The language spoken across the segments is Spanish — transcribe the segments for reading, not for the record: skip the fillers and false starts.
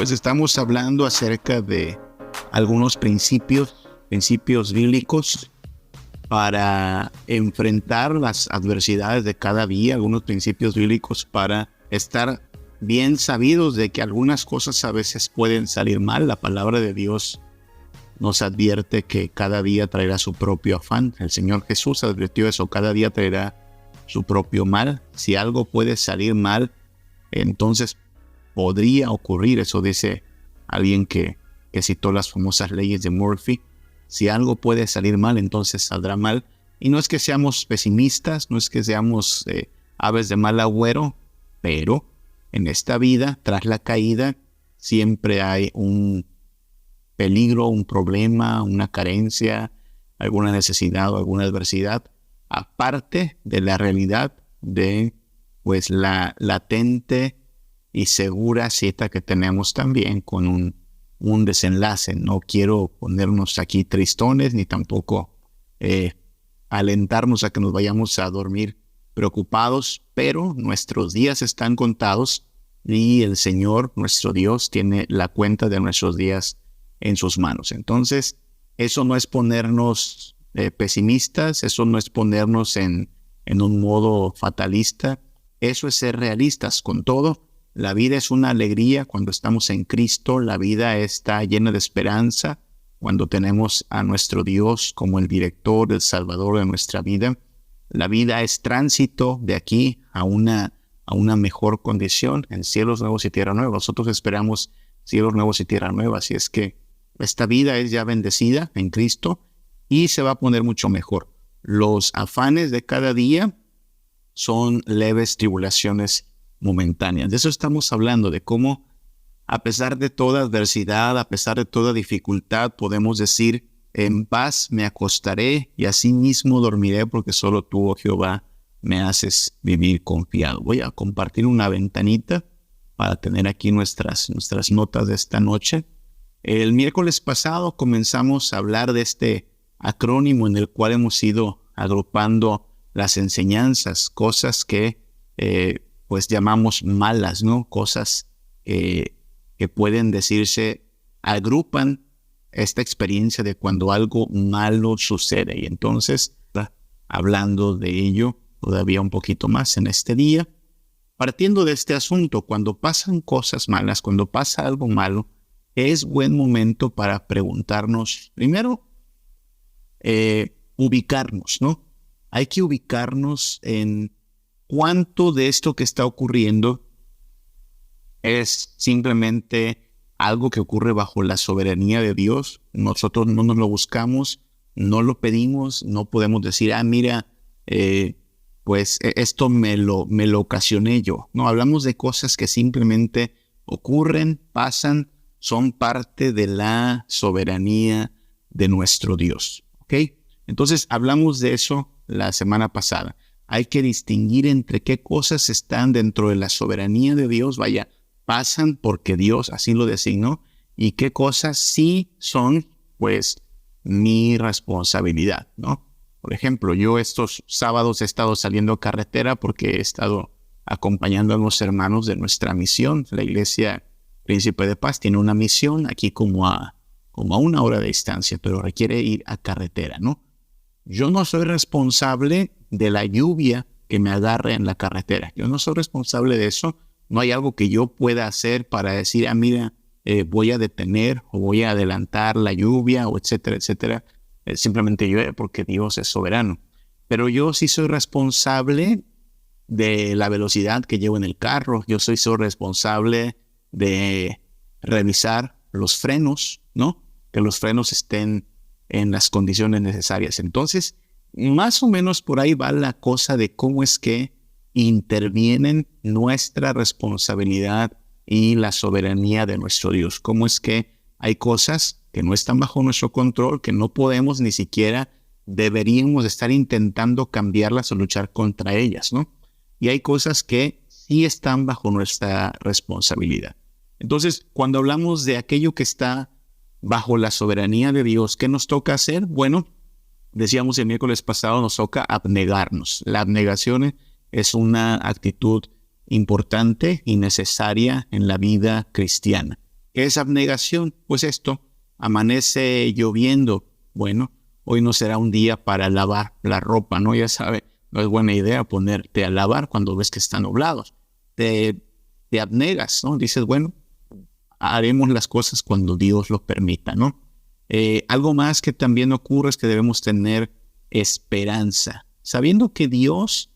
Pues estamos hablando acerca de algunos principios bíblicos para enfrentar las adversidades de cada día, algunos principios bíblicos para estar bien sabidos de que algunas cosas a veces pueden salir mal. La palabra de Dios nos advierte que cada día traerá su propio afán. El Señor Jesús advirtió eso, cada día traerá su propio mal. Si algo puede salir mal, entonces podría ocurrir, eso dice alguien que citó las famosas leyes de Murphy. Si algo puede salir mal, entonces saldrá mal. Y no es que seamos pesimistas, no es que seamos aves de mal agüero, pero en esta vida, tras la caída, siempre hay un peligro, un problema, una carencia, alguna necesidad o alguna adversidad, aparte de la realidad de pues la latente y segura cita que tenemos también con un desenlace. No quiero ponernos aquí tristones ni tampoco alentarnos a que nos vayamos a dormir preocupados, pero nuestros días están contados y el Señor, nuestro Dios, tiene la cuenta de nuestros días en sus manos. Entonces, eso no es ponernos pesimistas, eso no es ponernos en un modo fatalista, eso es ser realistas con todo. La vida es una alegría cuando estamos en Cristo, la vida está llena de esperanza cuando tenemos a nuestro Dios como el director, el salvador de nuestra vida. La vida es tránsito de aquí a una mejor condición en cielos nuevos y tierra nueva. Nosotros esperamos cielos nuevos y tierra nueva, así es que esta vida es ya bendecida en Cristo y se va a poner mucho mejor. Los afanes de cada día son leves tribulaciones momentáneas. De eso estamos hablando, de cómo a pesar de toda adversidad, a pesar de toda dificultad, podemos decir, en paz me acostaré y asimismo dormiré porque solo tú, oh Jehová, me haces vivir confiado. Voy a compartir una ventanita para tener aquí nuestras notas de esta noche. El miércoles pasado comenzamos a hablar de este acrónimo en el cual hemos ido agrupando las enseñanzas, cosas que pues llamamos malas, ¿no? Cosas que pueden decirse, agrupan esta experiencia de cuando algo malo sucede. Y entonces, hablando de ello todavía un poquito más en este día, partiendo de este asunto, cuando pasan cosas malas, cuando pasa algo malo, es buen momento para preguntarnos, primero, ubicarnos, ¿no? Hay que ubicarnos en cuánto de esto que está ocurriendo es simplemente algo que ocurre bajo la soberanía de Dios. Nosotros no nos lo buscamos, no lo pedimos, no podemos decir, mira, pues esto me lo ocasioné yo. No, hablamos de cosas que simplemente ocurren, pasan, son parte de la soberanía de nuestro Dios. ¿Ok? Entonces hablamos de eso la semana pasada. Hay que distinguir entre qué cosas están dentro de la soberanía de Dios, pasan porque Dios así lo designó, y qué cosas sí son, pues, mi responsabilidad, ¿no? Por ejemplo, yo estos sábados he estado saliendo a carretera porque he estado acompañando a los hermanos de nuestra misión. La Iglesia Príncipe de Paz tiene una misión aquí como a 1 hora de distancia, pero requiere ir a carretera, ¿no? Yo no soy responsable de la lluvia que me agarre en la carretera. Yo no soy responsable de eso. No hay algo que yo pueda hacer para decir, mira, voy a detener o voy a adelantar la lluvia o etcétera, etcétera. Simplemente llueve porque Dios es soberano. Pero yo sí soy responsable de la velocidad que llevo en el carro. Yo soy responsable de revisar los frenos, ¿no? Que los frenos estén en las condiciones necesarias. Entonces, más o menos por ahí va la cosa de cómo es que intervienen nuestra responsabilidad y la soberanía de nuestro Dios. Cómo es que hay cosas que no están bajo nuestro control, que no podemos ni siquiera deberíamos estar intentando cambiarlas o luchar contra ellas, ¿no? Y hay cosas que sí están bajo nuestra responsabilidad. Entonces, cuando hablamos de aquello que está bajo la soberanía de Dios, ¿qué nos toca hacer? Bueno, decíamos el miércoles pasado, nos toca abnegarnos. La abnegación es una actitud importante y necesaria en la vida cristiana. ¿Qué es abnegación? Pues esto, amanece lloviendo. Bueno, hoy no será un día para lavar la ropa, ¿no? Ya sabe, no es buena idea ponerte a lavar cuando ves que están nublados. Te abnegas, ¿no? Dices, bueno, haremos las cosas cuando Dios lo permita, ¿no? Algo más que también ocurre es que debemos tener esperanza, sabiendo que Dios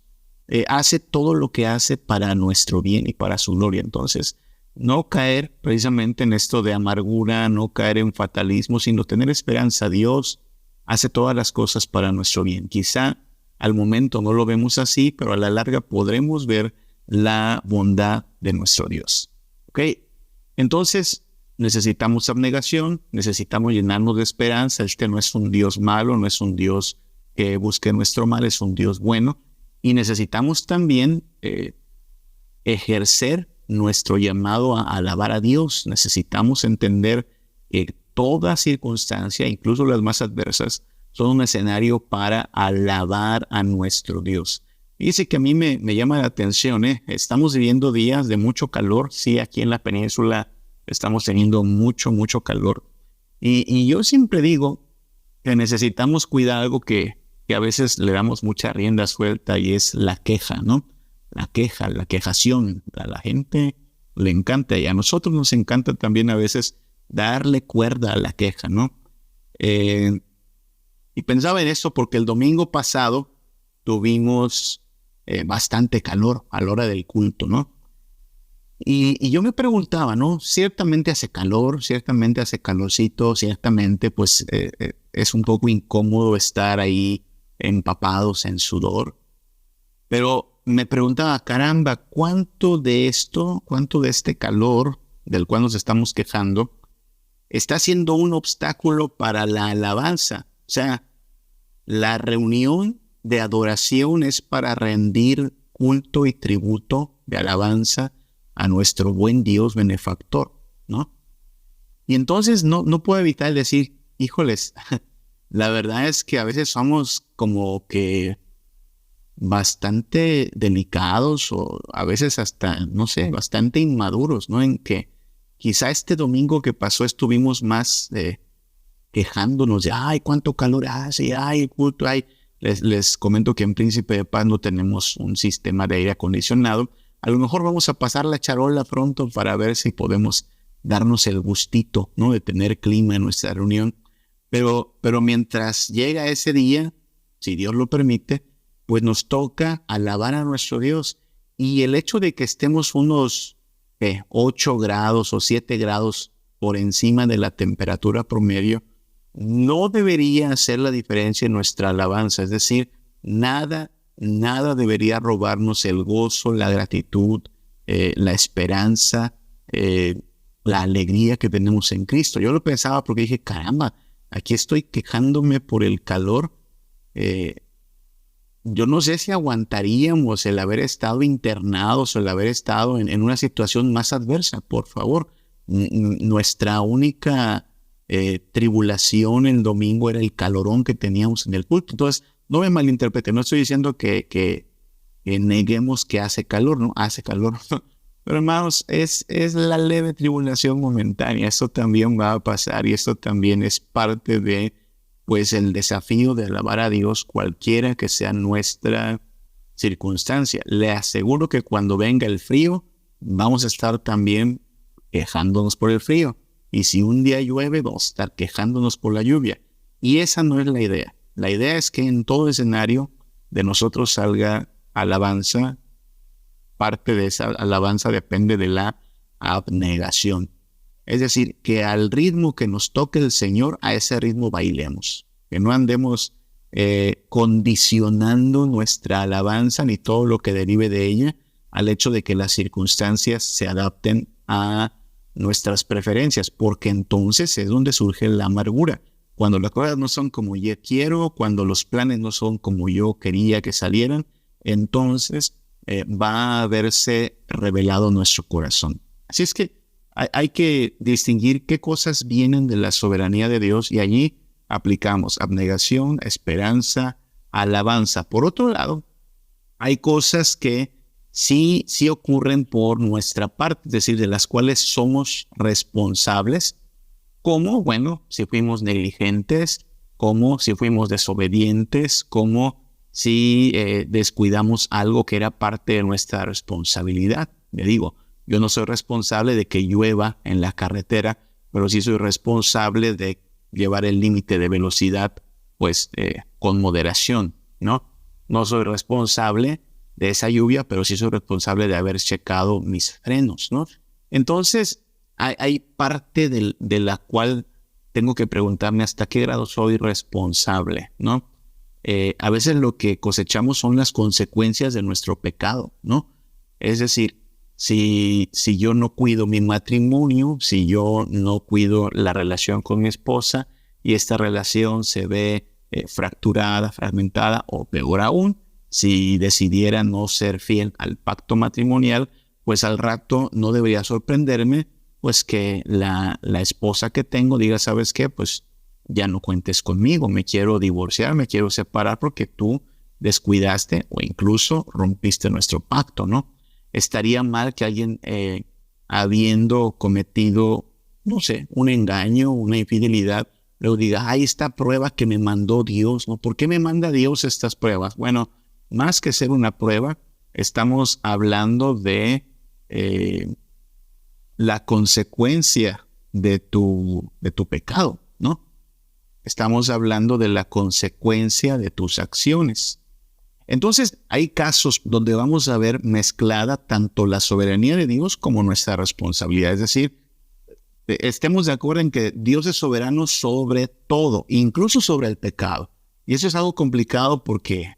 hace todo lo que hace para nuestro bien y para su gloria. Entonces, no caer precisamente en esto de amargura, no caer en fatalismo, sino tener esperanza. Dios hace todas las cosas para nuestro bien. Quizá al momento no lo vemos así, pero a la larga podremos ver la bondad de nuestro Dios. ¿Ok? Entonces, necesitamos abnegación, necesitamos llenarnos de esperanza. Este no es un Dios malo, no es un Dios que busque nuestro mal, es un Dios bueno. Y necesitamos también ejercer nuestro llamado a alabar a Dios. Necesitamos entender que toda circunstancia, incluso las más adversas, son un escenario para alabar a nuestro Dios. Dice que a mí me llama la atención, estamos viviendo días de mucho calor. Sí, aquí en la península estamos teniendo mucho calor. Y yo siempre digo que necesitamos cuidar algo que a veces le damos mucha rienda suelta, y es la queja, ¿no? La queja, la quejación. A la gente le encanta, y a nosotros nos encanta también a veces darle cuerda a la queja, ¿no? Y pensaba en eso porque el domingo pasado tuvimos bastante calor a la hora del culto, ¿no? Y yo me preguntaba, ¿no? Ciertamente hace calor, ciertamente hace calorcito, ciertamente pues es un poco incómodo estar ahí empapados en sudor. Pero me preguntaba, caramba, ¿cuánto de este calor del cual nos estamos quejando está siendo un obstáculo para la alabanza? O sea, la reunión de adoración es para rendir culto y tributo de alabanza a nuestro buen Dios benefactor, ¿no? Y entonces no puedo evitar decir, híjoles, la verdad es que a veces somos como que bastante delicados, o a veces hasta, no sé, bastante inmaduros, ¿no? En que quizá este domingo que pasó estuvimos más quejándonos de, ay, cuánto calor hace, ay, culto, ay. Les comento que en Príncipe de Paz no tenemos un sistema de aire acondicionado. A lo mejor vamos a pasar la charola pronto para ver si podemos darnos el gustito, ¿no? De tener clima en nuestra reunión. Pero mientras llega ese día, si Dios lo permite, pues nos toca alabar a nuestro Dios. Y el hecho de que estemos unos 8 grados o 7 grados por encima de la temperatura promedio no debería hacer la diferencia en nuestra alabanza. Es decir, nada debería robarnos el gozo, la gratitud, la esperanza, la alegría que tenemos en Cristo. Yo lo pensaba porque dije, caramba, aquí estoy quejándome por el calor. Yo no sé si aguantaríamos el haber estado internados o el haber estado en una situación más adversa. Por favor, nuestra única tribulación el domingo era el calorón que teníamos en el culto. Entonces, no me malinterprete, no estoy diciendo que neguemos que hace calor, no hace calor. Pero hermanos, es la leve tribulación momentánea. Esto también va a pasar, y esto también es parte de pues el desafío de alabar a Dios, cualquiera que sea nuestra circunstancia. Le aseguro que cuando venga el frío, vamos a estar también quejándonos por el frío. Y si un día llueve, vamos a estar quejándonos por la lluvia. Y esa no es la idea. La idea es que en todo escenario de nosotros salga alabanza. Parte de esa alabanza depende de la abnegación. Es decir, que al ritmo que nos toque el Señor, a ese ritmo bailemos. Que no andemos condicionando nuestra alabanza ni todo lo que derive de ella al hecho de que las circunstancias se adapten a nuestras preferencias, porque entonces es donde surge la amargura. Cuando las cosas no son como yo quiero, cuando los planes no son como yo quería que salieran, entonces va a verse revelado nuestro corazón. Así es que hay que distinguir qué cosas vienen de la soberanía de Dios, y allí aplicamos abnegación, esperanza, alabanza. Por otro lado, hay cosas que sí ocurren por nuestra parte, es decir, de las cuales somos responsables, como, bueno, si fuimos negligentes, como si fuimos desobedientes, como si descuidamos algo que era parte de nuestra responsabilidad. Le digo, yo no soy responsable de que llueva en la carretera, pero sí soy responsable de llevar el límite de velocidad, pues, con moderación, ¿no? No soy responsable de esa lluvia, pero sí soy responsable de haber checado mis frenos, ¿no? Entonces, hay parte de la cual tengo que preguntarme hasta qué grado soy responsable, ¿no? A veces lo que cosechamos son las consecuencias de nuestro pecado, ¿no? Es decir, si yo no cuido mi matrimonio, si yo no cuido la relación con mi esposa y esta relación se ve fracturada, fragmentada o peor aún, si decidiera no ser fiel al pacto matrimonial, pues al rato no debería sorprenderme pues que la esposa que tengo diga, ¿sabes qué? Pues ya no cuentes conmigo, me quiero divorciar, me quiero separar porque tú descuidaste o incluso rompiste nuestro pacto, ¿no? Estaría mal que alguien habiendo cometido, no sé, un engaño, una infidelidad, luego diga, ay, esta prueba que me mandó Dios, ¿no? ¿Por qué me manda Dios estas pruebas? Bueno, más que ser una prueba, estamos hablando de la consecuencia de tu pecado, ¿no? Estamos hablando de la consecuencia de tus acciones. Entonces, hay casos donde vamos a ver mezclada tanto la soberanía de Dios como nuestra responsabilidad. Es decir, estemos de acuerdo en que Dios es soberano sobre todo, incluso sobre el pecado. Y eso es algo complicado porque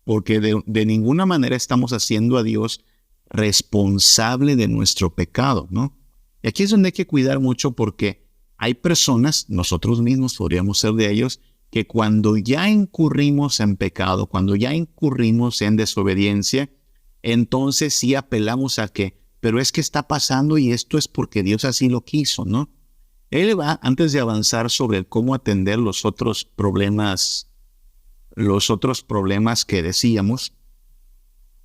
de ninguna manera estamos haciendo a Dios responsable de nuestro pecado, ¿no? Y aquí es donde hay que cuidar mucho porque hay personas, nosotros mismos podríamos ser de ellos, que cuando ya incurrimos en pecado, cuando ya incurrimos en desobediencia, entonces sí apelamos a que, pero es que está pasando y esto es porque Dios así lo quiso, ¿no? Él va, antes de avanzar sobre cómo atender los otros problemas que decíamos,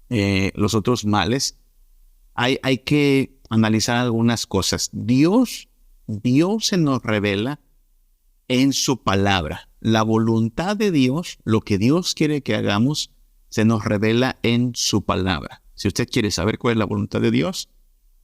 los otros males, hay que analizar algunas cosas. Dios se nos revela en su palabra. La voluntad de Dios, lo que Dios quiere que hagamos, se nos revela en su palabra. Si usted quiere saber cuál es la voluntad de Dios,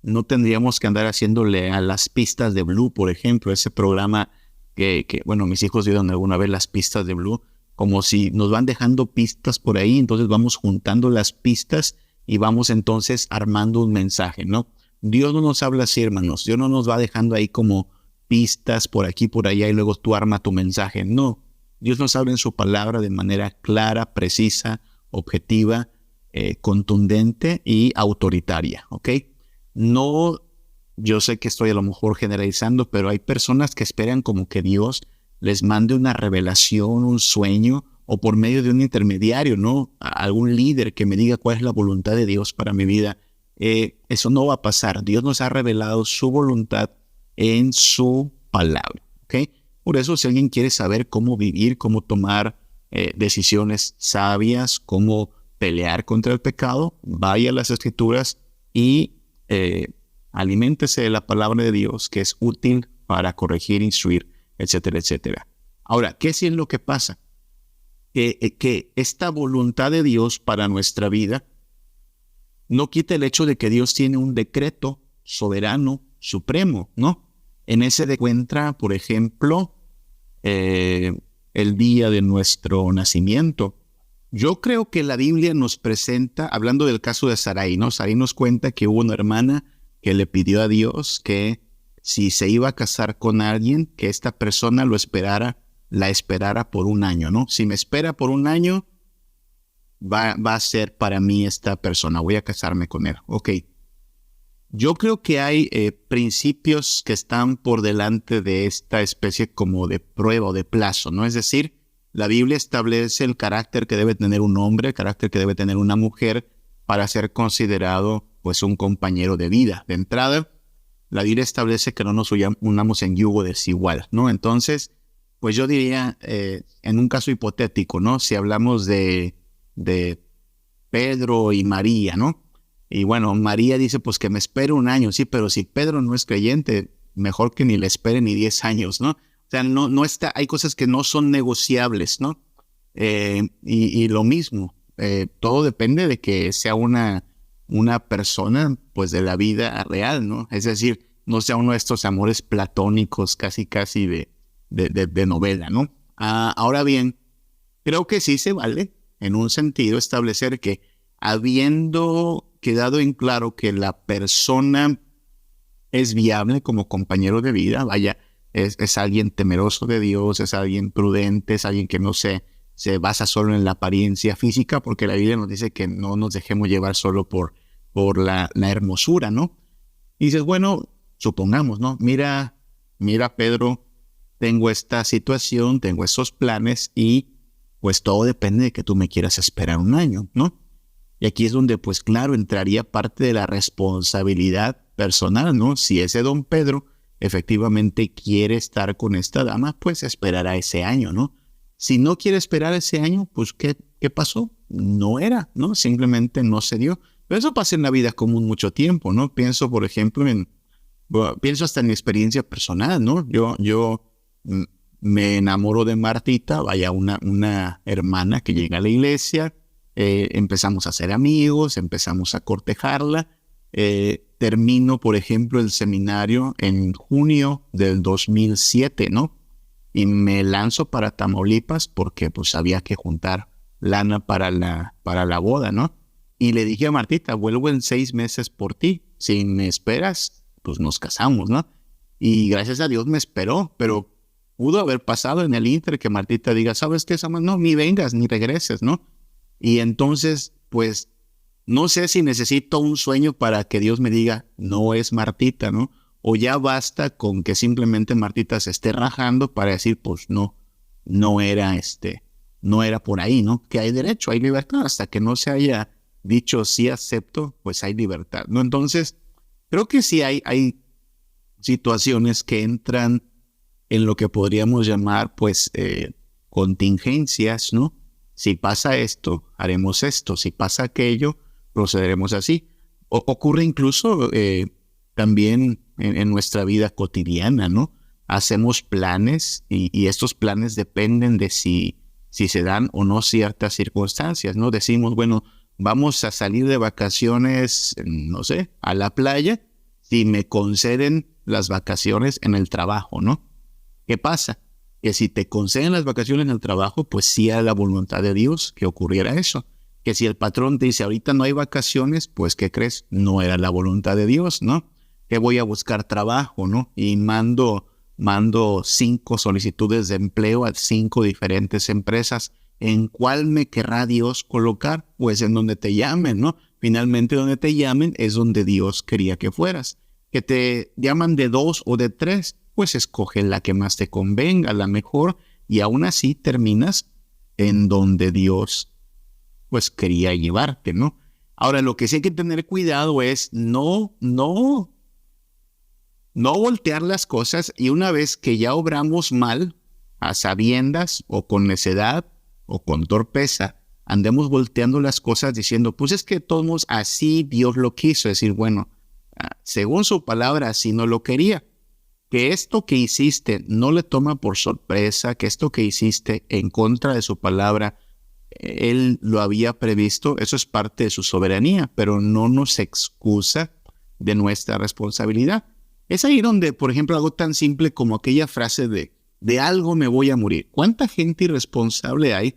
no tendríamos que andar haciéndole a las pistas de Blue, por ejemplo, ese programa que bueno, mis hijos vieron alguna vez las pistas de Blue, como si nos van dejando pistas por ahí, entonces vamos juntando las pistas y vamos entonces armando un mensaje, ¿no? Dios no nos habla así, hermanos. Dios no nos va dejando ahí como pistas por aquí, por allá y luego tú arma tu mensaje. No, Dios nos habla en su palabra de manera clara, precisa, objetiva, contundente y autoritaria, ¿ok? No, yo sé que estoy a lo mejor generalizando, pero hay personas que esperan como que Dios les mande una revelación, un sueño, o por medio de un intermediario, ¿no? Algún líder que me diga cuál es la voluntad de Dios para mi vida. Eso no va a pasar. Dios nos ha revelado su voluntad en su palabra, ¿ok? Por eso, si alguien quiere saber cómo vivir, cómo tomar decisiones sabias, cómo pelear contra el pecado, vaya a las Escrituras y aliméntese de la palabra de Dios, que es útil para corregir, instruir, etcétera, etcétera. Ahora, ¿qué es lo que pasa? Que esta voluntad de Dios para nuestra vida no quita el hecho de que Dios tiene un decreto soberano, supremo, ¿no? En ese encuentra, por ejemplo, el día de nuestro nacimiento. Yo creo que la Biblia nos presenta, hablando del caso de Sarai, ¿no? Sarai nos cuenta que hubo una hermana que le pidió a Dios que si se iba a casar con alguien, que esta persona la esperara por un año, ¿no? Si me espera por un año, va a ser para mí esta persona, voy a casarme con él. Ok. Yo creo que hay principios que están por delante de esta especie como de prueba o de plazo, ¿no? Es decir, la Biblia establece el carácter que debe tener un hombre, el carácter que debe tener una mujer para ser considerado, pues, un compañero de vida. De entrada, la Biblia establece que no nos unamos en yugo desigual, ¿no? Entonces, pues yo diría, en un caso hipotético, ¿no? Si hablamos de Pedro y María, ¿no? Y bueno, María dice, pues que me espere un año, sí, pero si Pedro no es creyente, mejor que ni le espere ni 10 años, ¿no? O sea, no está, hay cosas que no son negociables, ¿no? Y lo mismo, todo depende de que sea una persona, pues, de la vida real, ¿no? Es decir, no sea uno de estos amores platónicos casi de novela, ¿no? Ahora bien, creo que sí se vale, en un sentido, establecer que habiendo quedado en claro que la persona es viable como compañero de vida, vaya, es alguien temeroso de Dios, es alguien prudente, es alguien que no se basa solo en la apariencia física, porque la Biblia nos dice que no nos dejemos llevar solo por la hermosura, ¿no? Y dices, bueno, supongamos, ¿no? Mira, Pedro, tengo esta situación, tengo esos planes y pues todo depende de que tú me quieras esperar un año, ¿no? Y aquí es donde, pues claro, entraría parte de la responsabilidad personal, ¿no? Si ese don Pedro efectivamente quiere estar con esta dama, pues esperará ese año, ¿no? Si no quiere esperar ese año, pues ¿qué pasó? No era, ¿no? Simplemente no se dio. Pero eso pasa en la vida común mucho tiempo, ¿no? Pienso, por ejemplo, pienso hasta en mi experiencia personal, ¿no? Yo me enamoro de Martita, vaya, una hermana que llega a la iglesia, empezamos a ser amigos, empezamos a cortejarla, termino, por ejemplo, el seminario en junio del 2007, ¿no? Y me lanzo para Tamaulipas porque pues había que juntar lana para la boda, ¿no? Y le dije a Martita, vuelvo en 6 meses por ti, si me esperas, pues nos casamos, ¿no? Y gracias a Dios me esperó, pero pudo haber pasado en el inter que Martita diga, ¿sabes qué, Samuel? No, ni vengas, ni regreses, ¿no? Y entonces, pues, no sé si necesito un sueño para que Dios me diga, no es Martita, ¿no? O ya basta con que simplemente Martita se esté rajando para decir, pues, no era no era por ahí, ¿no? Que hay derecho, hay libertad, hasta que no se haya dicho sí acepto, pues hay libertad, ¿no? Entonces, creo que sí hay situaciones que entran en lo que podríamos llamar, pues, contingencias, ¿no? Si pasa esto, haremos esto. Si pasa aquello, procederemos así. Ocurre incluso también en nuestra vida cotidiana, ¿no? Hacemos planes y estos planes dependen de si se dan o no ciertas circunstancias, ¿no? Decimos, bueno, vamos a salir de vacaciones, no sé, a la playa, si me conceden las vacaciones en el trabajo, ¿no? ¿Qué pasa? Que si te conceden las vacaciones en el trabajo, pues sí era la voluntad de Dios que ocurriera eso. Que si el patrón te dice, ahorita no hay vacaciones, pues ¿qué crees? No era la voluntad de Dios, ¿no? Que voy a buscar trabajo, ¿no? Y mando 5 solicitudes de empleo a 5 diferentes empresas. ¿En cuál me querrá Dios colocar? Pues en donde te llamen, ¿no? Finalmente donde te llamen es donde Dios quería que fueras. Que te llaman de 2 o de 3, pues escoge la que más te convenga, la mejor, y aún así terminas en donde Dios pues quería llevarte, ¿no? Ahora, lo que sí hay que tener cuidado es no voltear las cosas y una vez que ya obramos mal, a sabiendas o con necedad o con torpeza, andemos volteando las cosas diciendo, pues es que todos así Dios lo quiso, es decir, bueno, según su palabra así no lo quería. Que esto que hiciste no le toma por sorpresa, que esto que hiciste en contra de su palabra, Él lo había previsto, eso es parte de su soberanía, pero no nos excusa de nuestra responsabilidad. Es ahí donde, por ejemplo, algo tan simple como aquella frase de algo me voy a morir. ¿Cuánta gente irresponsable hay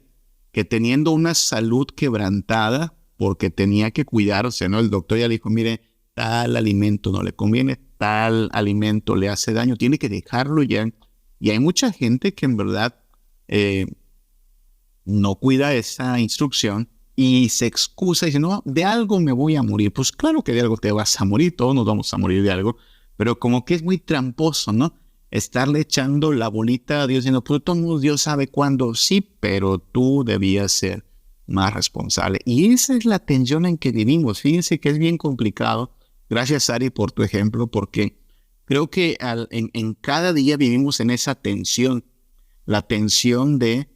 que teniendo una salud quebrantada porque tenía que cuidarse, ¿no? El doctor ya le dijo, mire, tal alimento no le conviene, tal alimento le hace daño, tiene que dejarlo ya. Y hay mucha gente que en verdad no cuida esa instrucción y se excusa y dice, no, de algo me voy a morir. Pues claro que de algo te vas a morir, todos nos vamos a morir de algo, pero como que es muy tramposo, ¿no? Estarle echando la bolita a Dios diciendo, pues todo Dios sabe cuándo, sí, pero tú debías ser más responsable. Y esa es la tensión en que vivimos. Fíjense que es bien complicado. Gracias, Ari, por tu ejemplo, porque creo que en cada día vivimos en esa tensión. La tensión de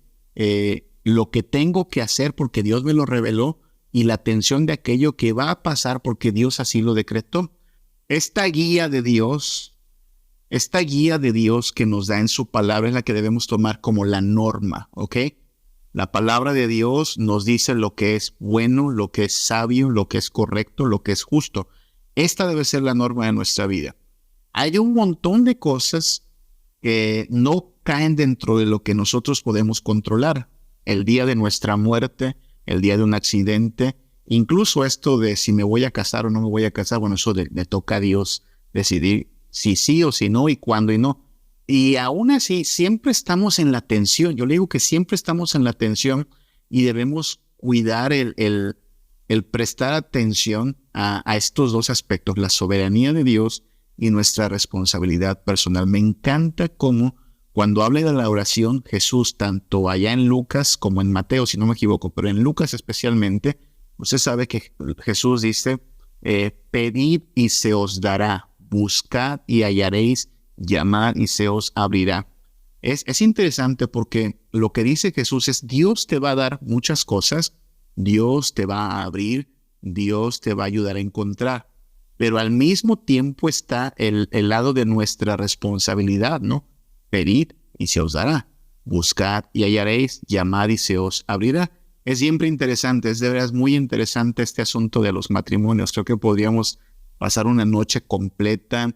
lo que tengo que hacer porque Dios me lo reveló, y la atención de aquello que va a pasar porque Dios así lo decretó. Esta guía de Dios que nos da en su palabra es la que debemos tomar como la norma, ¿ok? La palabra de Dios nos dice lo que es bueno, lo que es sabio, lo que es correcto, lo que es justo. Esta debe ser la norma de nuestra vida. Hay un montón de cosas que no caen dentro de lo que nosotros podemos controlar. El día de nuestra muerte, el día de un accidente, incluso esto de si me voy a casar o no me voy a casar, bueno, eso le toca a Dios decidir si sí o si no y cuándo y no. Y aún así, siempre estamos en la tensión. Yo le digo que siempre estamos en la tensión y debemos cuidar el prestar atención a estos dos aspectos, la soberanía de Dios y nuestra responsabilidad personal. Me encanta cómo cuando habla de la oración, Jesús, tanto allá en Lucas como en Mateo, si no me equivoco, pero en Lucas especialmente, usted sabe que Jesús dice, pedid y se os dará, buscad y hallaréis, llamad y se os abrirá. Es interesante porque lo que dice Jesús es, Dios te va a dar muchas cosas, Dios te va a abrir, Dios te va a ayudar a encontrar, pero al mismo tiempo está el lado de nuestra responsabilidad, ¿no? Pedid y se os dará, buscad y hallaréis, llamad y se os abrirá. Es siempre interesante, es de verdad muy interesante este asunto de los matrimonios. Creo que podríamos pasar una noche completa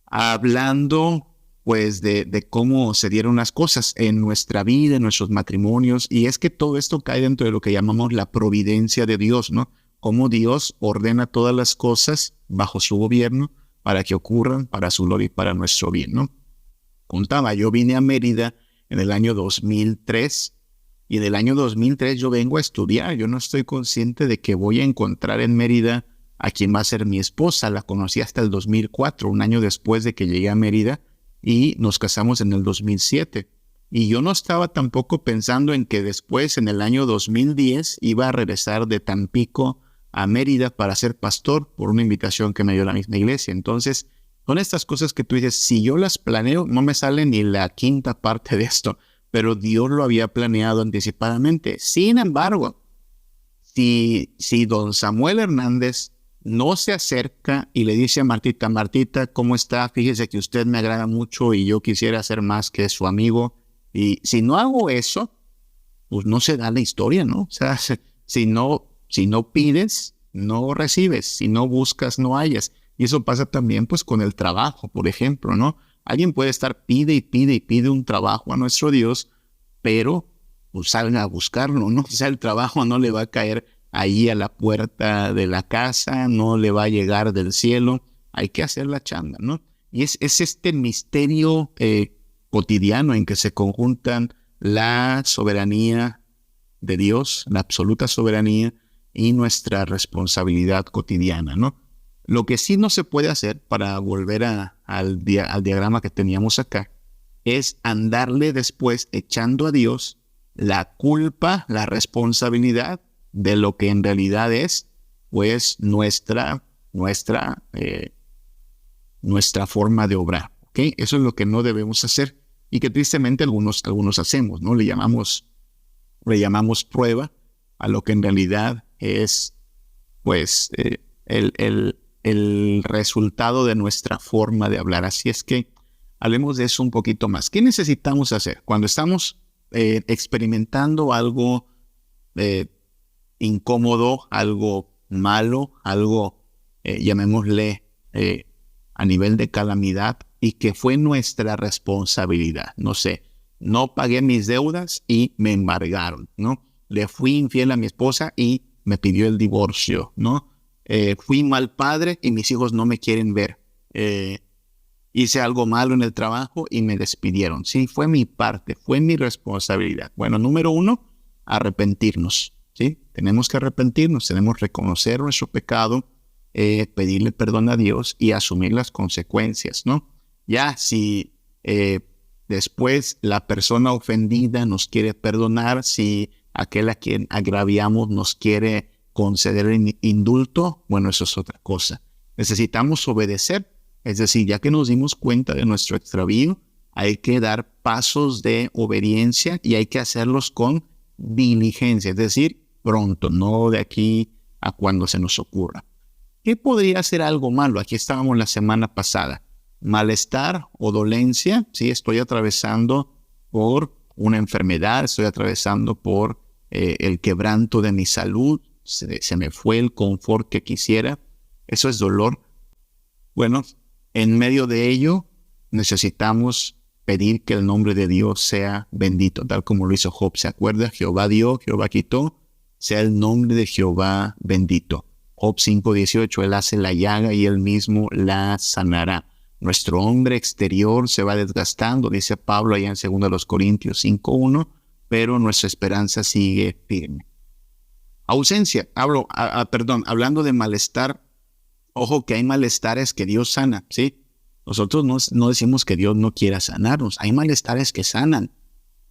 hablando pues de cómo se dieron las cosas en nuestra vida, en nuestros matrimonios, y es que todo esto cae dentro de lo que llamamos la providencia de Dios, ¿no? Cómo Dios ordena todas las cosas bajo su gobierno para que ocurran para su gloria y para nuestro bien, ¿no? Contaba, yo vine a Mérida en el año 2003 y en el año 2003 yo vengo a estudiar. Yo no estoy consciente de que voy a encontrar en Mérida a quien va a ser mi esposa. La conocí hasta el 2004, un año después de que llegué a Mérida, y nos casamos en el 2007. Y yo no estaba tampoco pensando en que después, en el año 2010, iba a regresar de Tampico a Mérida para ser pastor por una invitación que me dio la misma iglesia. Entonces, son estas cosas que tú dices, si yo las planeo, no me sale ni la quinta parte de esto, pero Dios lo había planeado anticipadamente. Sin embargo, si don Samuel Hernández no se acerca y le dice a Martita, Martita, ¿cómo está? Fíjese que usted me agrada mucho y yo quisiera ser más que su amigo. Y si no hago eso, pues no se da la historia, ¿no? O sea, si no pides, no recibes. Si no buscas, no hallas. Y eso pasa también pues con el trabajo, por ejemplo, ¿no? Alguien puede estar pide y pide y pide un trabajo a nuestro Dios, pero pues salga a buscarlo, ¿no? O sea, el trabajo no le va a caer ahí a la puerta de la casa, no le va a llegar del cielo, hay que hacer la chamba, ¿no? Y es este misterio cotidiano en que se conjuntan la soberanía de Dios, la absoluta soberanía y nuestra responsabilidad cotidiana, ¿no? Lo que sí no se puede hacer, para volver al diagrama que teníamos acá, es andarle después echando a Dios la culpa, la responsabilidad de lo que en realidad es, pues, nuestra forma de obrar, ¿ok? Eso es lo que no debemos hacer y que tristemente algunos hacemos, ¿no? Le llamamos prueba a lo que en realidad es, pues, el resultado de nuestra forma de hablar. Así es que hablemos de eso un poquito más. ¿Qué necesitamos hacer cuando estamos experimentando algo incómodo, algo malo, algo, llamémosle, a nivel de calamidad y que fue nuestra responsabilidad? No sé, no pagué mis deudas y me embargaron, ¿no? Le fui infiel a mi esposa y me pidió el divorcio, ¿no? Fui mal padre y mis hijos no me quieren ver. Hice algo malo en el trabajo y me despidieron. Sí, fue mi parte, fue mi responsabilidad. Bueno, número 1, arrepentirnos, ¿sí? Tenemos que arrepentirnos, tenemos que reconocer nuestro pecado, pedirle perdón a Dios y asumir las consecuencias, ¿no? Ya si después la persona ofendida nos quiere perdonar, si aquel a quien agraviamos nos quiere conceder el indulto, bueno, eso es otra cosa. Necesitamos obedecer, es decir, ya que nos dimos cuenta de nuestro extravío, hay que dar pasos de obediencia y hay que hacerlos con diligencia, es decir, pronto, no de aquí a cuando se nos ocurra. ¿Qué podría ser algo malo? Aquí estábamos la semana pasada. Malestar o dolencia, sí, estoy atravesando por una enfermedad, estoy atravesando por el quebranto de mi salud, se me fue el confort que quisiera, eso es dolor. Bueno, en medio de ello necesitamos pedir que el nombre de Dios sea bendito, tal como lo hizo Job. ¿Se acuerda? Jehová dio, Jehová quitó, sea el nombre de Jehová bendito. Job 5:18, Él hace la llaga y Él mismo la sanará. Nuestro hombre exterior se va desgastando, dice Pablo allá en 2 Corintios 5:1, pero nuestra esperanza sigue firme. Ausencia, hablando de malestar, ojo que hay malestares que Dios sana, ¿sí? Nosotros no decimos que Dios no quiera sanarnos, hay malestares que sanan.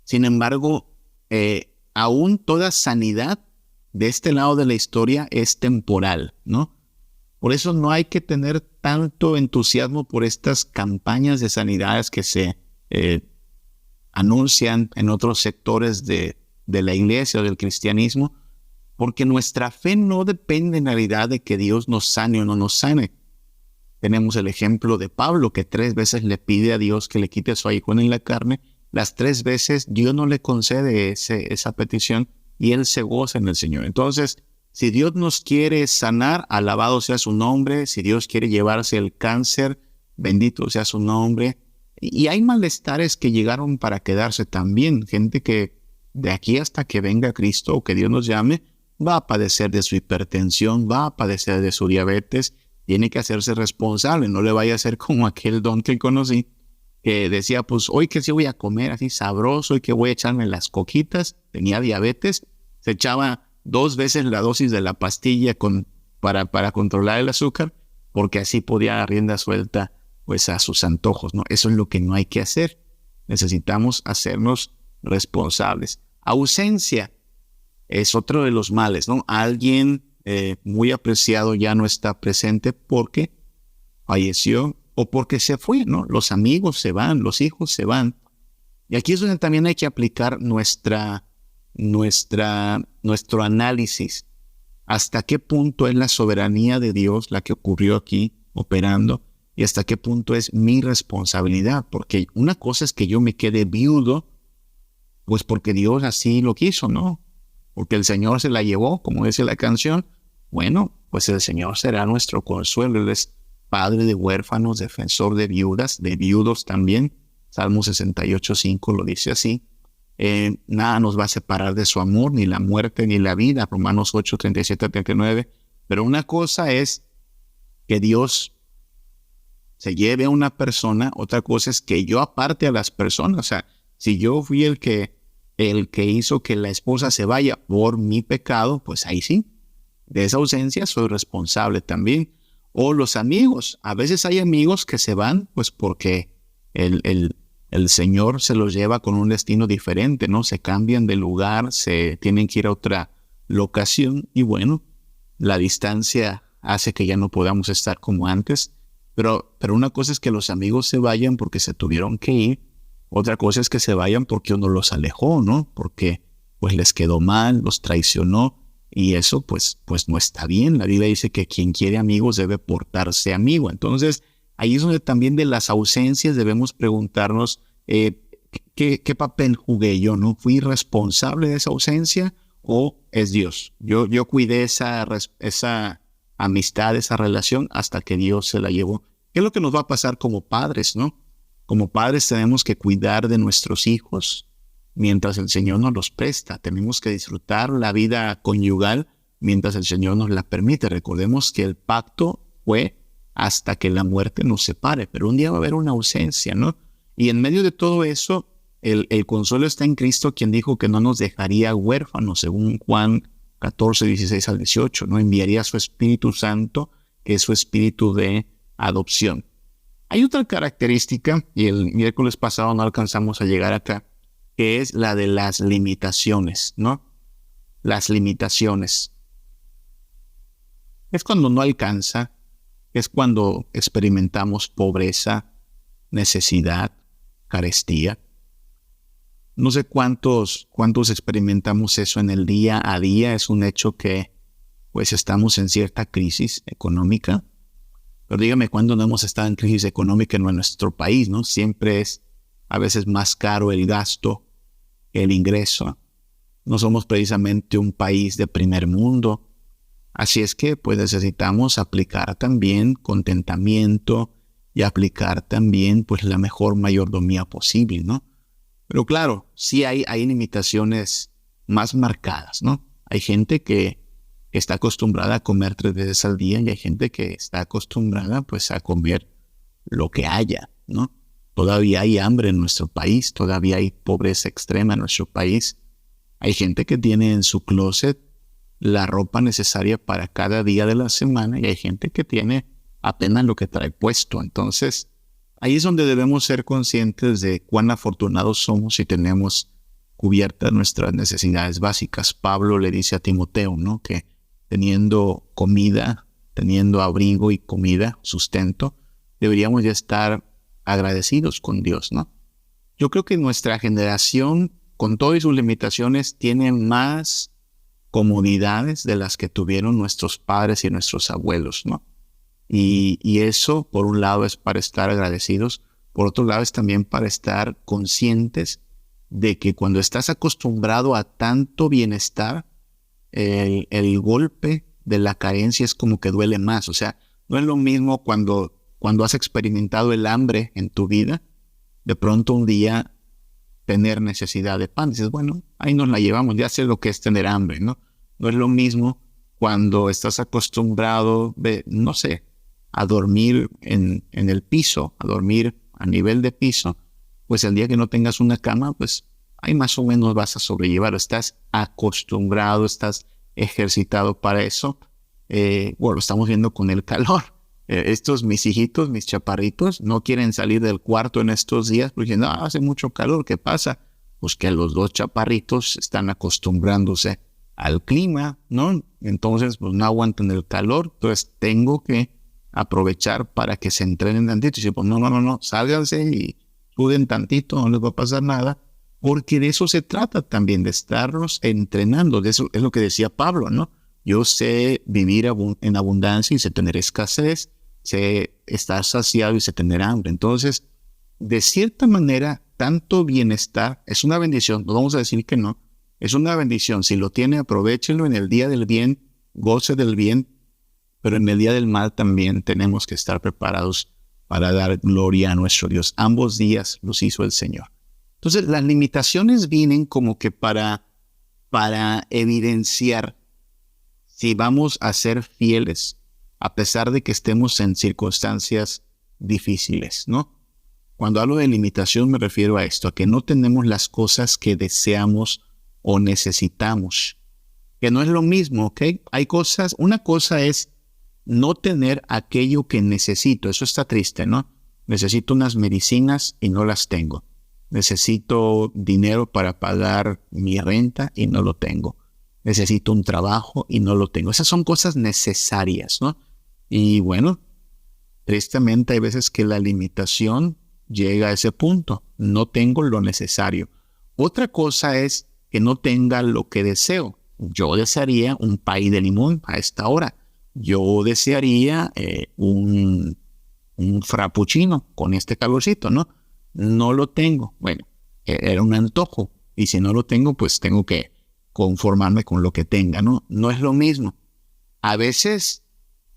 Sin embargo, aún toda sanidad de este lado de la historia es temporal, ¿no? Por eso no hay que tener tanto entusiasmo por estas campañas de sanidades que se anuncian en otros sectores de la iglesia o del cristianismo, porque nuestra fe no depende en realidad de que Dios nos sane o no nos sane. Tenemos el ejemplo de Pablo, que 3 veces le pide a Dios que le quite su aguijón en la carne. Las 3 veces Dios no le concede esa petición y él se goza en el Señor. Entonces, si Dios nos quiere sanar, alabado sea su nombre. Si Dios quiere llevarse el cáncer, bendito sea su nombre. Y hay malestares que llegaron para quedarse también. Gente que de aquí hasta que venga Cristo o que Dios nos llame, va a padecer de su hipertensión, va a padecer de su diabetes. Tiene que hacerse responsable. No le vaya a ser como aquel don que conocí, que decía, pues hoy que sí voy a comer así sabroso, hoy que voy a echarme las coquitas. Tenía diabetes, se echaba 2 veces la dosis de la pastilla para controlar el azúcar, porque así podía dar rienda suelta pues a sus antojos, ¿no? Eso es lo que no hay que hacer. Necesitamos hacernos responsables. Ausencia es otro de los males, ¿no? Alguien muy apreciado ya no está presente porque falleció o porque se fue, ¿no? Los amigos se van, los hijos se van. Y aquí es donde también hay que aplicar nuestro análisis. ¿Hasta qué punto es la soberanía de Dios la que ocurrió aquí operando? Y hasta qué punto es mi responsabilidad. Porque una cosa es que yo me quede viudo, pues porque Dios así lo quiso, ¿no? Porque el Señor se la llevó, como dice la canción. Bueno, pues el Señor será nuestro consuelo. Él es padre de huérfanos, defensor de viudas, de viudos también. Salmo 68:5 lo dice así. Nada nos va a separar de su amor, ni la muerte, ni la vida. Romanos 8:37-39. Pero una cosa es que Dios se lleve a una persona, otra cosa es que yo aparte a las personas. O sea, si yo fui el que hizo que la esposa se vaya por mi pecado, pues ahí sí, de esa ausencia soy responsable también. O los amigos, a veces hay amigos que se van pues porque el Señor se los lleva con un destino diferente, ¿no? Se cambian de lugar, se tienen que ir a otra locación y bueno, la distancia hace que ya no podamos estar como antes. Pero una cosa es que los amigos se vayan porque se tuvieron que ir. Otra cosa es que se vayan porque uno los alejó, ¿no? Porque pues les quedó mal, los traicionó y eso pues no está bien. La Biblia dice que quien quiere amigos debe portarse amigo. Entonces, ahí es donde también de las ausencias debemos preguntarnos ¿qué papel jugué yo? ¿No fui responsable de esa ausencia o es Dios? Yo cuidé esa amistad, esa relación hasta que Dios se la llevó. ¿Qué es lo que nos va a pasar como padres, no? Como padres tenemos que cuidar de nuestros hijos mientras el Señor nos los presta. Tenemos que disfrutar la vida conyugal mientras el Señor nos la permite. Recordemos que el pacto fue hasta que la muerte nos separe, pero un día va a haber una ausencia, ¿no? Y en medio de todo eso, el consuelo está en Cristo, quien dijo que no nos dejaría huérfanos, según Juan 14:16-18, ¿no? Enviaría su Espíritu Santo, que es su espíritu de adopción. Hay otra característica, y el miércoles pasado no alcanzamos a llegar acá, que es la de las limitaciones, ¿no? Las limitaciones. Es cuando no alcanza, es cuando experimentamos pobreza, necesidad, carestía. No sé cuántos experimentamos eso en el día a día. Es un hecho que pues estamos en cierta crisis económica. Pero dígame cuándo no hemos estado en crisis económica en nuestro país, ¿no? Siempre es a veces más caro el gasto que el ingreso. No somos precisamente un país de primer mundo. Así es que pues necesitamos aplicar también contentamiento y aplicar también pues la mejor mayordomía posible, ¿no? Pero claro, sí hay limitaciones más marcadas, ¿no? Hay gente que está acostumbrada a comer 3 veces al día y hay gente que está acostumbrada pues a comer lo que haya, ¿no? Todavía hay hambre en nuestro país, todavía hay pobreza extrema en nuestro país. Hay gente que tiene en su closet la ropa necesaria para cada día de la semana y hay gente que tiene apenas lo que trae puesto. Entonces, ahí es donde debemos ser conscientes de cuán afortunados somos si tenemos cubiertas nuestras necesidades básicas. Pablo le dice a Timoteo, ¿no? Que teniendo comida, teniendo abrigo y comida, sustento, deberíamos ya estar agradecidos con Dios, ¿no? Yo creo que nuestra generación, con todas sus limitaciones, tiene más comodidades de las que tuvieron nuestros padres y nuestros abuelos, ¿no? Y eso, por un lado, es para estar agradecidos, por otro lado, es también para estar conscientes de que cuando estás acostumbrado a tanto bienestar, el golpe de la carencia es como que duele más. O sea, no es lo mismo cuando has experimentado el hambre en tu vida, de pronto un día tener necesidad de pan. Dices, bueno, ahí nos la llevamos, ya sé lo que es tener hambre, ¿no? No es lo mismo cuando estás acostumbrado, no sé, a dormir en el piso, a dormir a nivel de piso, pues el día que no tengas una cama, pues ahí más o menos vas a sobrellevar. Estás acostumbrado, estás ejercitado para eso. Bueno, lo estamos viendo con el calor. Estos mis hijitos, mis chaparritos, no quieren salir del cuarto en estos días porque no, hace mucho calor. ¿Qué pasa? Pues que los 2 chaparritos están acostumbrándose al clima, ¿no? Entonces, pues no aguantan el calor. Entonces, tengo que aprovechar para que se entrenen tantito. Y si pues no, sálganse y suden tantito, no les va a pasar nada. Porque de eso se trata también, de estarnos entrenando. De eso es lo que decía Pablo, ¿no? Yo sé vivir en abundancia y sé tener escasez, sé estar saciado y sé tener hambre. Entonces, de cierta manera, tanto bienestar es una bendición. No vamos a decir que no. Es una bendición. Si lo tiene, aprovéchelo en el día del bien, goce del bien. Pero en el día del mal también tenemos que estar preparados para dar gloria a nuestro Dios. Ambos días los hizo el Señor. Entonces, las limitaciones vienen como que para evidenciar si vamos a ser fieles a pesar de que estemos en circunstancias difíciles, ¿no? Cuando hablo de limitación me refiero a esto, a que no tenemos las cosas que deseamos o necesitamos, que no es lo mismo, ¿ok? Hay cosas, una cosa es no tener aquello que necesito, eso está triste, ¿no? Necesito unas medicinas y no las tengo. Necesito dinero para pagar mi renta y no lo tengo. Necesito un trabajo y no lo tengo. Esas son cosas necesarias, ¿no? Y bueno, tristemente hay veces que la limitación llega a ese punto. No tengo lo necesario. Otra cosa es que no tenga lo que deseo. Yo desearía un pay de limón a esta hora. Yo desearía un frappuccino con este calorcito, ¿no? No lo tengo. Bueno, era un antojo. Y si no lo tengo, pues tengo que conformarme con lo que tenga, ¿no? No es lo mismo. A veces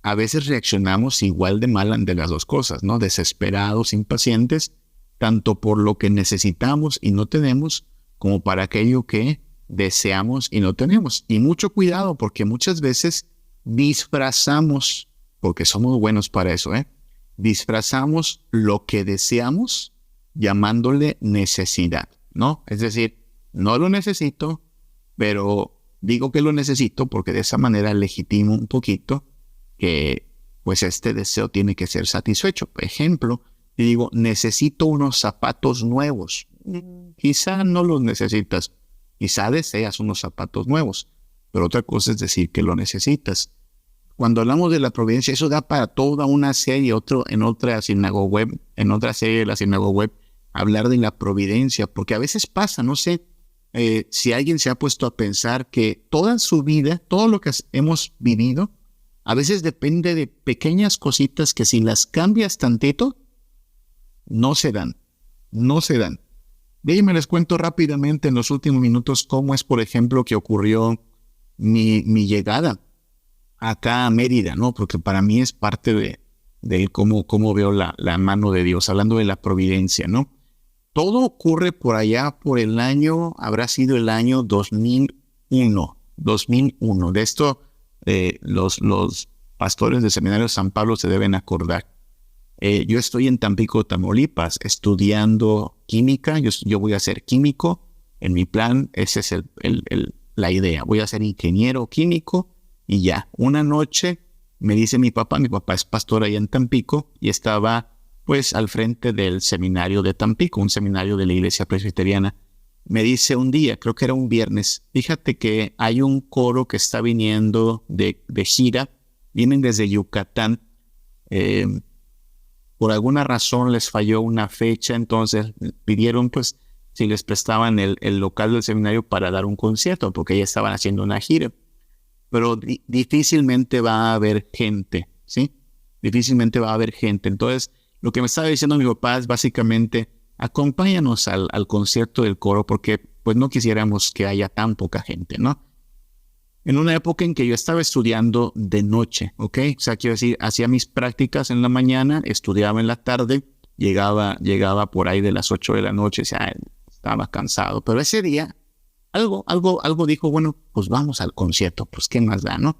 reaccionamos igual de mal ante las dos cosas, ¿no? Desesperados, impacientes, tanto por lo que necesitamos y no tenemos, como para aquello que deseamos y no tenemos. Y mucho cuidado, porque muchas veces disfrazamos, porque somos buenos para eso, disfrazamos lo que deseamos llamándole necesidad, ¿no? Es decir, no lo necesito, pero digo que lo necesito porque de esa manera legitimo un poquito que pues este deseo tiene que ser satisfecho. Por ejemplo, digo, necesito unos zapatos nuevos. Quizá no los necesitas, quizá deseas unos zapatos nuevos, pero otra cosa es decir que lo necesitas. Cuando hablamos de la providencia, eso da para toda una serie. En otra serie de la Sinagoga Web, hablar de la providencia, porque a veces pasa, no sé si alguien se ha puesto a pensar que toda su vida, todo lo que hemos vivido, a veces depende de pequeñas cositas que si las cambias tantito, no se dan, no se dan. Déjenme les cuento rápidamente en los últimos minutos cómo es, por ejemplo, que ocurrió mi llegada acá a Mérida, ¿no? Porque para mí es parte de cómo veo la mano de Dios, hablando de la providencia, ¿no? Todo ocurre por allá por el año, habrá sido el año 2001. De esto los pastores del Seminario de San Pablo se deben acordar. Yo estoy en Tampico, Tamaulipas, estudiando química. Yo voy a ser químico. En mi plan, esa es la idea. Voy a ser ingeniero químico y ya. Una noche me dice mi papá es pastor allá en Tampico y estaba pues al frente del seminario de Tampico, un seminario de la iglesia presbiteriana. Me dice un día, creo que era un viernes, fíjate que hay un coro que está viniendo de gira, vienen desde Yucatán. Por alguna razón les falló una fecha, entonces pidieron pues si les prestaban el local del seminario para dar un concierto, porque ya estaban haciendo una gira. Pero difícilmente va a haber gente, ¿sí? Difícilmente va a haber gente. Entonces, lo que me estaba diciendo mi papá es básicamente, acompáñanos al concierto del coro, porque pues no quisiéramos que haya tan poca gente, ¿no? En una época en que yo estaba estudiando de noche, ¿ok? O sea, quiero decir, hacía mis prácticas en la mañana, estudiaba en la tarde, llegaba por ahí de las 8 de la noche, o sea, estaba cansado. Pero ese día, algo dijo, bueno, pues vamos al concierto, pues qué más da, ¿no?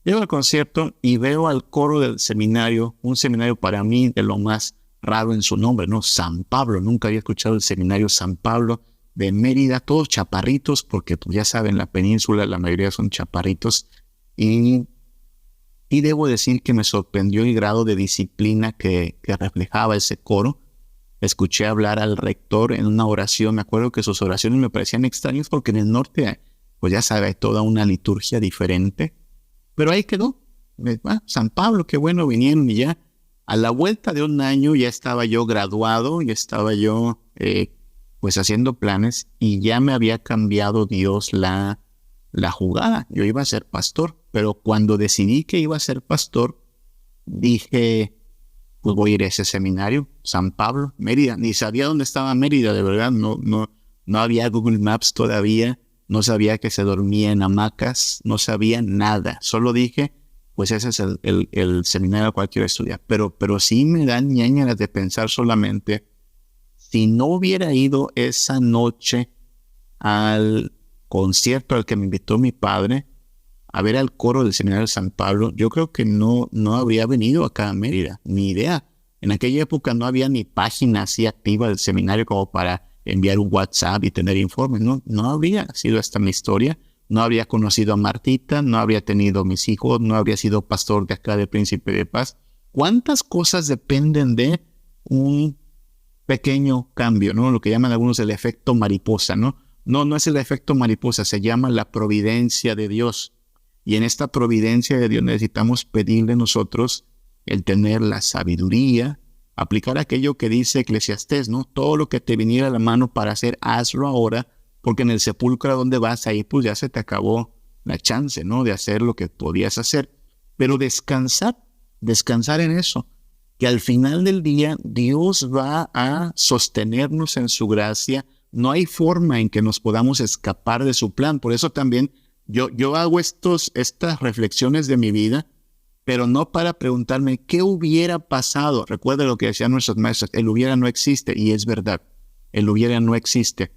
Llego al concierto y veo al coro del seminario, un seminario para mí de lo más raro en su nombre, ¿no? San Pablo, nunca había escuchado el seminario San Pablo de Mérida, todos chaparritos, porque pues ya saben, la península la mayoría son chaparritos, y debo decir que me sorprendió el grado de disciplina que reflejaba ese coro. Escuché hablar al rector en una oración, me acuerdo que sus oraciones me parecían extrañas porque en el norte, pues ya sabe, hay toda una liturgia diferente, pero ahí quedó. San Pablo, qué bueno, vinieron y ya. A la vuelta de un año ya estaba yo graduado, ya estaba yo pues haciendo planes y ya me había cambiado Dios la jugada. Yo iba a ser pastor, pero cuando decidí que iba a ser pastor, dije, pues voy a ir a ese seminario, San Pablo, Mérida. Ni sabía dónde estaba Mérida, de verdad, no había Google Maps todavía, no sabía que se dormía en hamacas, no sabía nada. Solo dije, pues ese es el seminario al cual quiero estudiar. Pero sí me dan ñañaras de pensar solamente, si no hubiera ido esa noche al concierto al que me invitó mi padre, a ver al coro del seminario de San Pablo, yo creo que no habría venido acá a Mérida, ni idea. En aquella época no había ni página así activa del seminario como para enviar un WhatsApp y tener informes, no habría sido esta mi historia, no habría conocido a Martita, no habría tenido mis hijos, no habría sido pastor de acá de Príncipe de Paz. ¿Cuántas cosas dependen de un pequeño cambio, ¿no? Lo que llaman algunos el efecto mariposa, ¿no? No es el efecto mariposa, se llama la providencia de Dios. Y en esta providencia de Dios necesitamos pedirle nosotros el tener la sabiduría, aplicar aquello que dice Eclesiastés, ¿no? Todo lo que te viniera a la mano para hacer, hazlo ahora, porque en el sepulcro a donde vas, ahí pues ya se te acabó la chance, ¿no? De hacer lo que podías hacer. Pero descansar en eso, que al final del día Dios va a sostenernos en su gracia. No hay forma en que nos podamos escapar de su plan. Por eso también yo hago estas reflexiones de mi vida, pero no para preguntarme qué hubiera pasado. Recuerda lo que decían nuestros maestros, el hubiera no existe, y es verdad, el hubiera no existe.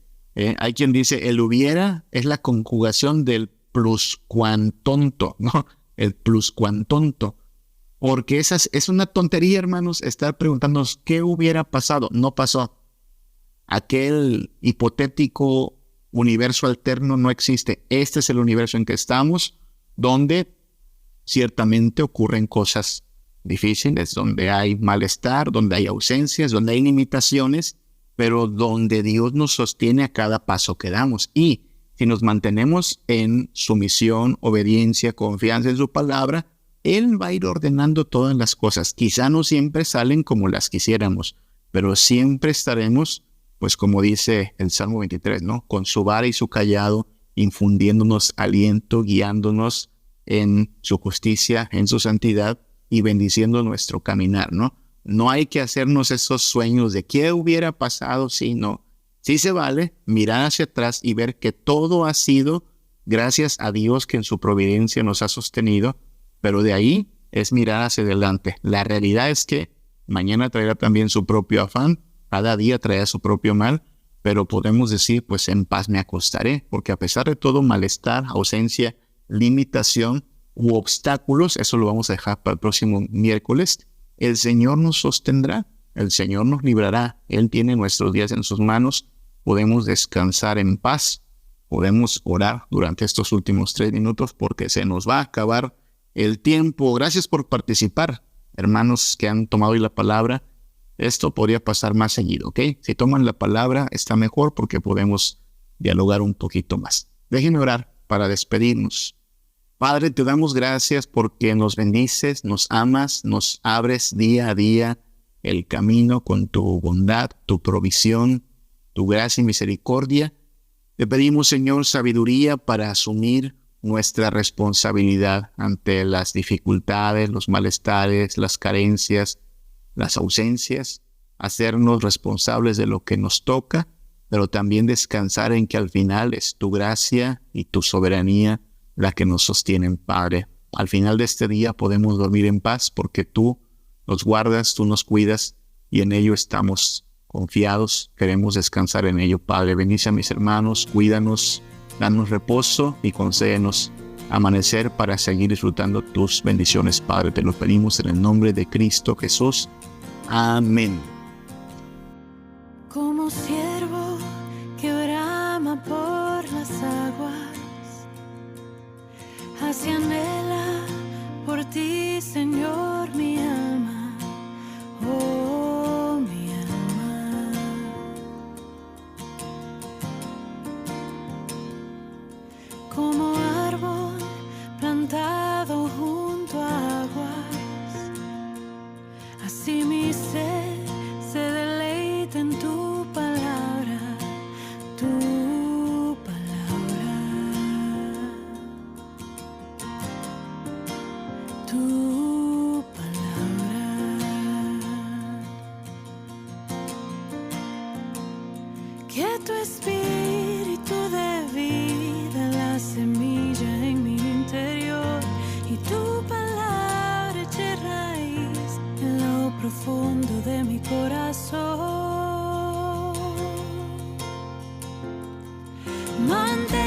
Hay quien dice, el hubiera es la conjugación del pluscuantonto, ¿no? El pluscuantonto. Porque es una tontería, hermanos, estar preguntándonos qué hubiera pasado. No pasó. Aquel hipotético universo alterno no existe. Este es el universo en que estamos, donde ciertamente ocurren cosas difíciles, donde hay malestar, donde hay ausencias, donde hay limitaciones, pero donde Dios nos sostiene a cada paso que damos. Y si nos mantenemos en sumisión, obediencia, confianza en su palabra, Él va a ir ordenando todas las cosas. Quizá no siempre salen como las quisiéramos, pero siempre estaremos pues como dice el Salmo 23, ¿no? Con su vara y su callado, infundiéndonos aliento, guiándonos en su justicia, en su santidad y bendiciendo nuestro caminar, ¿no? No hay que hacernos esos sueños de qué hubiera pasado si no. Sí se vale mirar hacia atrás y ver que todo ha sido gracias a Dios que en su providencia nos ha sostenido, pero de ahí es mirar hacia adelante. La realidad es que mañana traerá también su propio afán, cada día traerá su propio mal, pero podemos decir, pues en paz me acostaré, porque a pesar de todo malestar, ausencia, limitación u obstáculos, eso lo vamos a dejar para el próximo miércoles, el Señor nos sostendrá, el Señor nos librará, Él tiene nuestros días en sus manos, podemos descansar en paz, podemos orar durante estos últimos 3 minutos porque se nos va a acabar el tiempo. Gracias por participar, hermanos que han tomado hoy la palabra. Esto podría pasar más seguido, ¿ok? Si toman la palabra está mejor porque podemos dialogar un poquito más. Déjenme orar para despedirnos. Padre, te damos gracias porque nos bendices, nos amas, nos abres día a día el camino con tu bondad, tu provisión, tu gracia y misericordia. Te pedimos, Señor, sabiduría para asumir nuestra responsabilidad ante las dificultades, los malestares, las carencias, las ausencias, hacernos responsables de lo que nos toca, pero también descansar en que al final es tu gracia y tu soberanía la que nos sostienen, Padre. Al final de este día podemos dormir en paz porque tú nos guardas, tú nos cuidas y en ello estamos confiados. Queremos descansar en ello, Padre. Bendice a mis hermanos, cuídanos, danos reposo y concédenos amanecer para seguir disfrutando tus bendiciones, Padre. Te lo pedimos en el nombre de Cristo Jesús. Amén. Como siervo que brama por las aguas, así anhela por ti, Señor, mi alma, oh mi alma. Como árbol plantado junto a aguas, así mi ser se deleita en tu palabra, tu palabra, tu palabra. Que tu espíritu de vida, la semilla en mi interior, y tu palabra eche raíz en lo profundo de mi corazón. Mantén